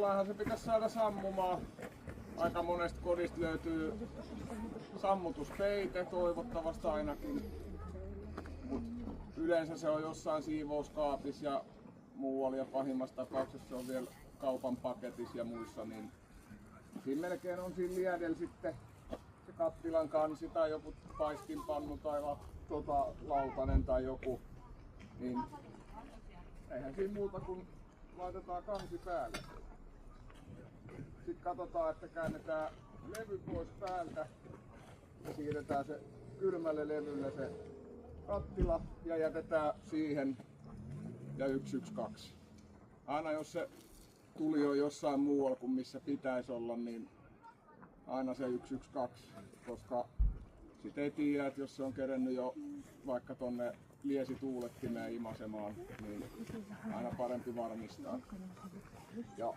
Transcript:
Täällähän se pitäisi saada sammumaan. Aika monesta kodista löytyy sammutuspeite, toivottavasti ainakin. Mut yleensä se on jossain siivouskaapissa ja muualla, ja pahimmassa tapauksessa se on vielä kaupan paketissa ja muissa, niin siinä melkein on siinä liedellä sitten se kattilan kansi tai joku paistinpannu tai lautanen tai joku, niin eihän siinä muuta kuin laitetaan kansi päälle. Sitten katsotaan, että käännetään levy pois päältä ja siirretään se kylmälle levylle se kattila ja jätetään siihen ja 112. Aina jos se tuli on jossain muualla kuin missä pitäisi olla, niin aina se 112, koska sit ei tiedä, että jos se on kerennyt jo vaikka tonne liesituulettimeen imasemaan, niin aina parempi varmistaa. Ja